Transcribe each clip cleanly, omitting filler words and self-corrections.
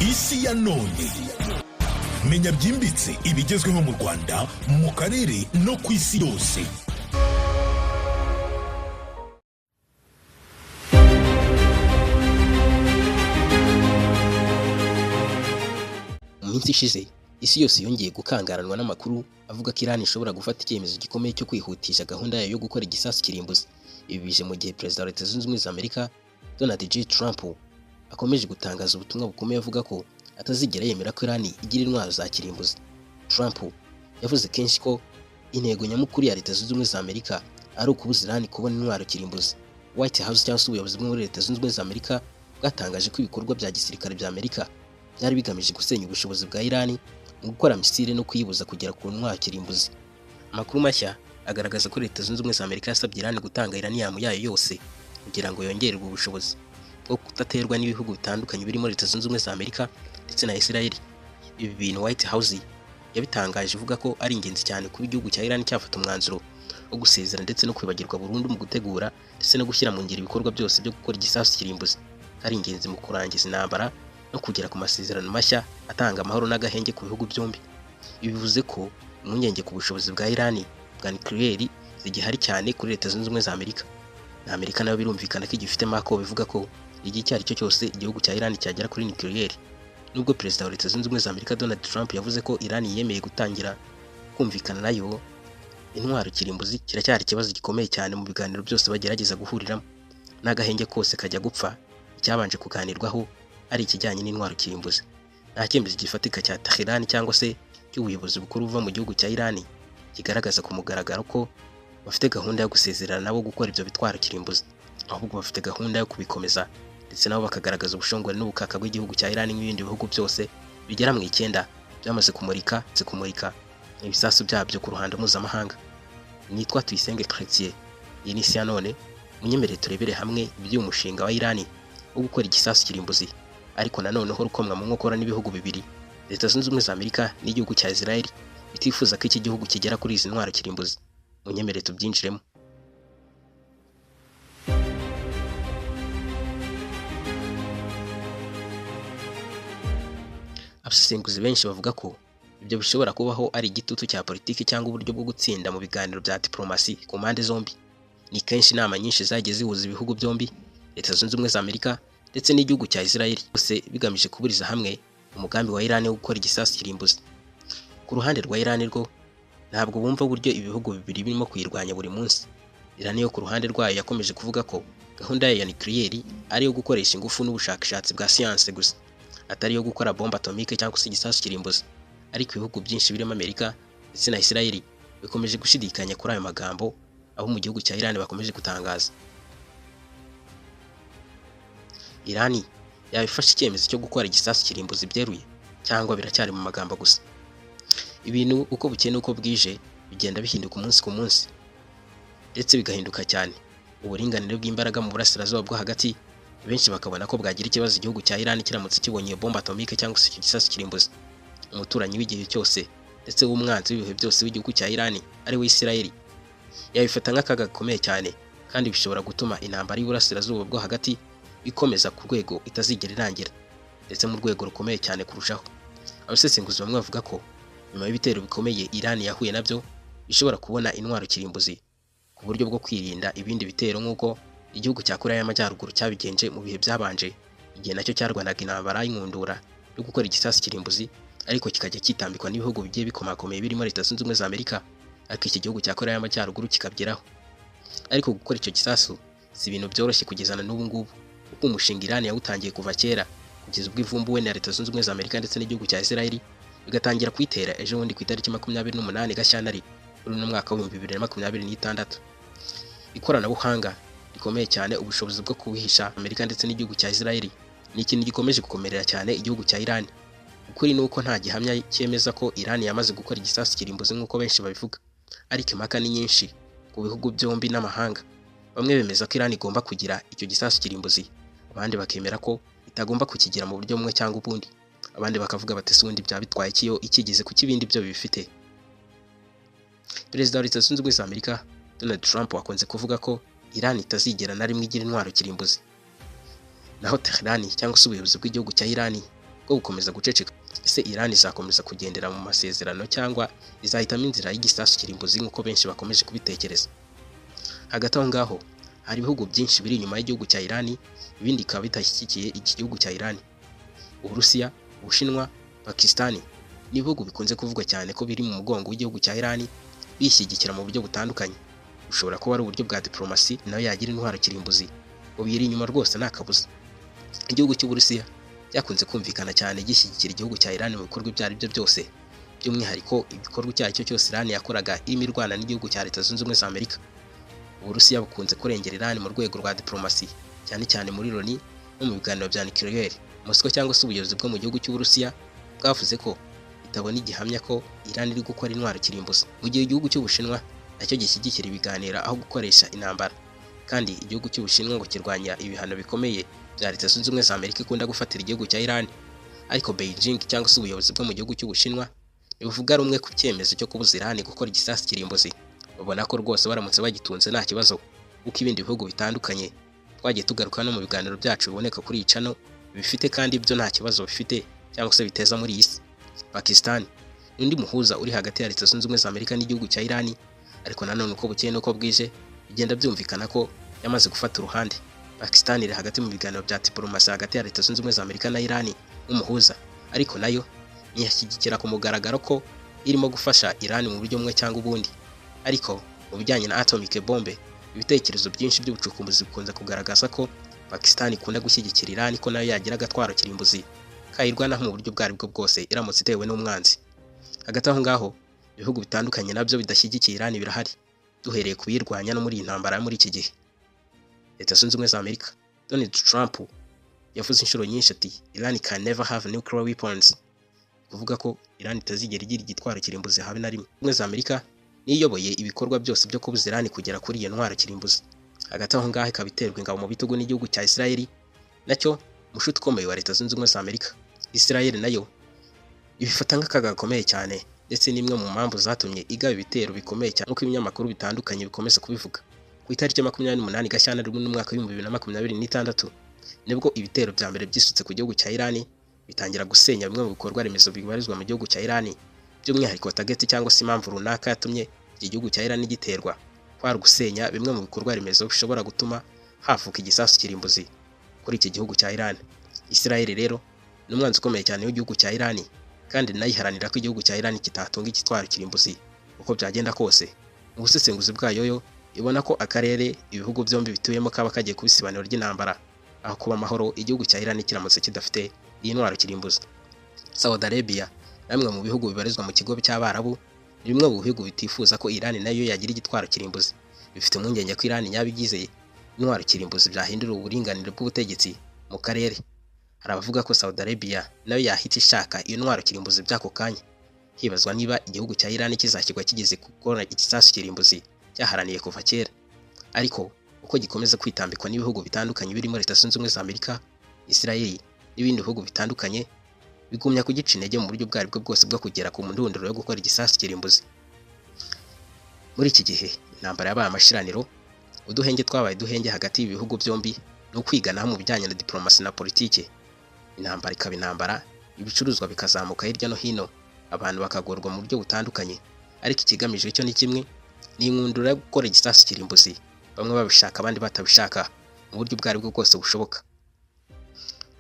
isi ya none. Menya byimbitse ibigezweho mu Rwanda, mu karere no ku isi yose. Mu minsi ishize isi yose yongeye gukangaranwa n'amakuru avuga ko Iran ishobora gufata icyemezo gikomeye cyo kwihutisha gahunda yayo yo gukora igisasu kirimbuzi. Ibi bije mu gihe Perezida wa Leta Zunze Ubumwe za Amerika Donald J. Trump akomeje gutangaza ubutumwa bukomeye avuga ko atazigera yemera ko Iran igira intwaro za kirimbuzi. Trump yavuze kenshi ko intego nyamukuru ya Leta Zunze Ubumwe za Amerika ari ukubuza Iran kubona intwaro kirimbuzi. White House cyangwa se ubuyobozi bwo muri Leta Zunze Ubumwe za Amerika bwatangaje ko ibikorwa bya gisirikare bya Amerika byari bigamije gusenya ubushobozi bwa Iran mu gukora misile no kuyibuza kugera ku ntwaro kirimbuzi. Amakuru mashya agaragaza ko Leta Zunze Ubumwe za Amerika yasabye Iran gutanga uranium yayo yose kugira ngo yongererwe ubushobozi bwo kudaterwa n'ibihugu bitandukanye birimo Leta Zunze Ubumwe za Amerika ndetse na Israel. Ibi bintu White House yabitangaje ivuga ko ari ingenzi cyane kuba igihugu cya Iran cyafata umwanzuro wo gusezera ndetse no kwibagirwa burundu mu gutegura ndetse no gushyira mu ngiro ibikorwa byose byo gukora igisasu kirimbuzi. Ari ingenzi mu kurangiza intambara no kugera ku masezerano mashya atanga amahoro n'agahenge ku bihugu byombi. Ibi bivuze ko impungenge ku bushobozi bwa Iran bwa nuclear zigihari cyane kuri Leta Zunze Ubumwe za Amerika. Na Amerika nayo birumvikana ko igifite mako bivuga ko igihe icyo ari cyo cyose igihugu cya Iran cyagera kuri nuclear. Nubwo Perezida wa Leta Zunze Ubumwe za Amerika Donald Trump yavuze ko Iran yemeye gutangira kumvikana nayo, intwaro kirimbuzi kiracyari ikibazo gikomeye cyane mu biganiro byose bagerageza guhuriramo. N'agahenge kose kajya gupfa, icyabanje kuganirwaho ari ikijyanye n'intwaro kirimbuzi. Nta cyemezo gifatika cya Tehran cyangwa se cy'ubuyobozi bukuru buva mu gihugu cya Iran kigaragaza ku mugaragaro ko bafite gahunda yo gusezerana nabo gukora ibyo bitwaro kirimbuzi, ahubwo bafite gahunda yo kubikomeza ndetse nabo bakagaragaza ubushongore n'ubukaka bw'igihugu cya Iran n'ibindi bihugu byose bigera mu 9 byamaze kumurika ibisasu byabyo ku ruhando mpuzamahanga. Nitwa Tuyisenge Chrétien, iyi ni isi ya none. Munyemerere turebere hamwe iby'umushinga wa Iran wo gukora igisasu kirimbuzi, ariko nanone ho rukomwa mu nkokora n'ibihugu bibiri, Leta Zunze Ubumwe za Amerika n'igihugu cya Israel, bitifuza ko iki gihugu kigera kuri izi ntwaro kirimbuzi. Munyemerere tubyinjiremo. Abasesenguzi benshi bavuga ko ibyo bishobora kubaho ari igitutu cya politiki cyangwa uburyo bwo gutsinda mu biganiro bya diplomasi ku mpande zombi. Ni kenshi inama nyinshi zagiye zihuza ibihugu byombi, Leta Zunze Ubumwe za Amerika ndetse n'igihugu cya Israel, bose bigamije kuburiza hamwe umugambi wa Iran wo gukora igisasu kirimbuzi. Ku ruhande rwa Iran rwo ntabwo bumva uburyo ibihugu bibiri birimo kuyirwanya buri munsi. Iran yo ku ruhande rwayo yakomeje kuvuga ko gahunda ya nuclear ari yo gukoresha ingufu n'ubushakashatsi bwa siyanse gusa, atari yo gukora bombe atomike cyangwa se igisasu kirimbuzi. Ariko ibihugu byinshi birimo Amerika ndetse na Israel bikomeje gushidikanya kuri ayo magambo, aho mu gihugu cya Iran bakomeje gutangaza. Iran yabifashe icyemezo cyo gukora igisasu kirimbuzi byeruye cyangwa biracyari mu magambo gusa? Ibintu uko bukeye uko bwije bigenda bihinduka umunsi ku munsi, ndetse bigahinduka cyane. Uburinganire bw'imbaraga mu burasirazuba bwo hagati, benshi bakabona ko bwagira ikibazo igihugu cya Iran kiramutse kibonye bombe atomike cyangwa se igisasu kirimbuzi. Umuturanyi w'igihe cyose ndetse w'umwanzi w'ibihe byose w'igihugu cya Iran ari we Israel yabifata nk'akaga gakomeye cyane, kandi bishobora gutuma intambara y'uburasirazuba bwo hagati ikomeza ku rwego itazigera irangira, ndetse mu rwego rukomeye cyane kurushaho. Abasesenguzi bamwe bavuga ko nyuma y'ibitero bikomeye Iran yahuye nabyo, ishobora kubona intwaro kirimbuzi ku buryo bwo kwirinda ibindi bitero, nk'uko igihugu cya Korea y'Amajyaruguru cyabigenje mu bihe byabanje, igihe nacyo cyarwanaga intambara y'inkundura yo gukora igisasu kirimbuzi, ariko kikajya kitambikwa n'ibihugu bigiye bikomakomeye birimo Leta Zunze Ubumwe za Amerika, ariko iki gihugu cya Korea y'Amajyaruguru kikabyeraho. Ariko gukora icyo gisasu si ibintu byoroshye kugezana n'ubu ngubu, kuko umushinga Iran yawutangiye kuva kera kugeza ubwo ivumbuwe na Leta Zunze Ubumwe za Amerika ndetse n'igihugu cya Israel, bigatangira kwitera ejo bundi ku itariki 28 Gashyantare muri mwaka wa 2026. Ikoranabuhanga rikomeye cyane, ubushobozi bwo kubihisha Amerika ndetse n'igihugu cya Israel ni ikintu gikomeje gukomerera cyane igihugu cya Iran. Ukuri ni uko nta gihamya cyemeza ko Iran yamaze gukora igisasu kirimbuzi nk'uko benshi babivuga, ariko impaka ni nyinshi ku bihugu byombi n'amahanga. Bamwe bemeza ko Iran igomba kugira icyo gisasu kirimbuzi, abandi bakemera ko itagomba kukigira mu buryo bumwe cyangwa ubundi. Abandi bakavuga bati sundi bya bitwaye kiyo ikigeze ku kibindi byo bifite. Perezida wa Leta Zunze Ubumwe za Amerika Donald Trump wakunze kuvuga ko Iran itazigera na rimwe igira intwaro kirimbuzi. Naho Tehran cyangwa se ubuyobozi bw'igihugu cya Iran bwo gukomeza guceceka. Ese Iran izakomeza kugendera mu masezerano cyangwa izahitamo inzira y'igisasu kirimbuzi nk'uko benshi bakomeje kubitekereza? Hagati aho ngaho hari ibihugu byinshi biri inyuma y'igihugu cya Iran, ibindi bikaba bidashyigikiye iki gihugu cya Iran. Uburusiya, Ubushinwa, Pakistan ni ibihugu bikunze kuvugwa cyane ko biri mu mugongo w'igihugu cya Iran, bishyigikira mu buryo butandukanye. Ushobora kuba ari uburyo bwa diplomasi nayo yagira intwaro kirimbuzi, ubiri inyuma rwose nta kabuza. Igihugu cy'Uburusiya cyakunze kumvikana cyane gishyigikira igihugu cya Iran mu bikorwa ibyo ari byo byose, by'umwihariko ibikorwa icyo ari cyo cyose Iran yakoraga irimo irwana n'igihugu cya Leta Zunze Ubumwe za Amerika. Uburusiya bukunze kurengera Iran mu rwego rwa diplomasi, cyane cyane muri Loni no mu biganiro bya nucleaire. Moscow cyangwa se ubuyobozi bwo mu gihugu cy'Uburusiya bwavuze ko itabona igihamya ko Iran iri gukora intwaro kirimbuzi, mu gihe igihugu cy'Ubushinwa nacyo gishyigikira ibiganiro aho gukoresha intambara. Kandi igihugu cy'Ubushinwa ngo kirwanya ibihano bikomeye bya Leta Zunze Ubumwe za Amerika ikunda gufatira igihugu cya Iran. Ariko Beijing cyangwa se ubuyobozi bwo mu gihugu cy'Ubushinwa ntibuvuga rumwe ku cyemezo cyo kubuza Iran gukora igisasu kirimbuzi. Babona ko rwose baramutse bagitunze nta kibazo, kuko ibindi bihugu bitandukanye twagiye tugaruka no mu biganiro byacu biboneka kuri iyi channel bifite kandi ibyo nta kibazo bifite cyangwa se biteza muri iyi si. Pakistan ni undi muhuza uri hagati ya Leta Zunze Ubumwe za Amerika n'igihugu cya Iran, ariko nanone uko bukeye n'uko bwije bigenda byumvikana ko yamaze gufata uruhande. Pakistan iri hagati mu biganiro bya diplomasi hagati ya Leta Zunze Ubumwe za Amerika na Iran nk'umuhuza, ariko nayo ntiyashyigikira ku mugaragaro ko irimo gufasha Iran mu buryo bumwe cyangwa ubundi. Ariko mu bijyanye na atomic bombe, ibitekerezo byinshi by'ubucukumbuzi bikunze kugaragaza ko Pakistan ikunda gushyigikira Iran ko nayo yagira agatwaro kirimbuzi kayirwanaho mu buryo bwari bwo bwose iramutse itewe n'umwanzi. Hagati aho ngaho ibihugu bitandukanye nabyo bidashyigikiye Iran birahari, duhereye kubirwanya no muri iyi ntambara muri iki gihe. Leta Zunze Ubumwe za Amerika, Donald Trump yavuze inshuro nyinshi ati Iran can never have nuclear weapons, kuvuga ko Iran itazigera igira igitwaro kirimbuzi habe na rimwe. Ubumwe za Amerika niyoboye ibikorwa byose byo kubuza Iran kugera kuri iyo ntwaro kirimbuzi. Hagati aho ngaho ikaba iterwa ingabo mu bitugu n'igihugu cya Israel, nacyo mushuti ukomeye wa Leta Zunze Ubumwe za Amerika. Israel nayo ibifata nk'akaga gakomeye cyane, ndetse n'imwe mu mpamvu zatumye igaba ibitero bikomeye cyane nk'uko ibinyamakuru bitandukanye bikomeza kubivuga. Ku itariki ya 28 Gashyantare mu mwaka wa 2026 nibwo ibitero bya mbere byisutse ku gihugu cya Iran bitangira gusenya bimwe mu bikorwa remezo bibarizwa mu gihugu cya Iran, by'umwihariko target cyangwa se impamvu runaka yatumye iki gihugu cya Iran giterwa kwari gusenya bimwe mu bikorwa remezo bishobora gutuma havuka igisasu kirimbuzi kuri iki gihugu cya Iran. Israel rero ni umwanzi ukomeye cyane w'igihugu cya Iran, kandi nayiharanira ko igihugu cya Iran kitatunga igitwaro kirimbuzi uko byagenda kose. Mu busesenguzi bwayo yo ibona ko akarere ibihugu byombi bituyemo kaba kagiye kubisibaniro ry'intambara, aho kuba amahoro igihugu cya Iran kiramutse kidafite iyi ntwaro kirimbuzi. Saudi Arabia namwe mu bihugu bibarizwa mu kigo cy'Abarabu ni bimwe mu bihugu bitifuza ko Iran nayo yagira igitwaro kirimbuzi. Bifite impungenge ko Iran yabigize intwaro kirimbuzi byahindura uburinganire bw'ubutegetsi mu karere. Hari abavuga ko Saudi Arabia nayo yahita ishaka iyo ntwaro kirimbuzi by'ako kanya. Hibazwa niba igihugu cya Iran kizashyirwa kigeze gukora igisasu kirimbuzi cyaharaniye kuva kera. Ariko uko gikomeza kwitambikwa n'ibihugu bitandukanye birimo Leta Zunze Ubumwe za Amerika, Israel n'ibindi bihugu bitandukanye, bigumya kugica intege mu buryo bwari bwo bwose bwo kugera ku ndunduro yo gukora igisasu kirimbuzi. Muri iki gihe intambara yabaye amashiraniro, uduhenge twabaye duhenge hagati y'ibihugu byombi no kwiganaho mu bijyanye na diplomasi na politike. Intambara ikaba intambara, ibicuruzwa bikazamuka hirya no hino, abantu bakagorwa mu buryo butandukanye, ariko ikigamijwe cyo ni kimwe, ni inkundura yo gukora igisasu kirimbuzi, bamwe babishaka abandi batabishaka mu buryo bwari bwo bwose bushoboka.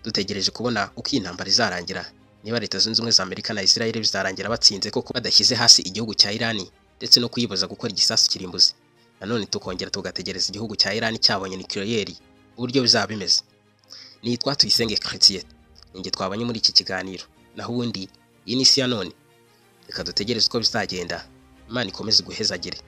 Dutegereje kubona uko iyi ntambara izarangira, niba Leta Zunze Ubumwe za Amerika na Israel bizarangira batsinze koko badashyize hasi igihugu cya Iran ndetse no kuyibuza gukora igisasu kirimbuzi. Nanone tukongera tugategereza igihugu cya Iran cyabonye nucleaire uburyo bizaba bimeze. Nitwa Tuyisenge Chrétien, ninjye twabanye muri iki kiganiro, naho ubundi iyi ni isi ya none. Reka dutegereze uko bizagenda. Imana ikomeze guhezagire.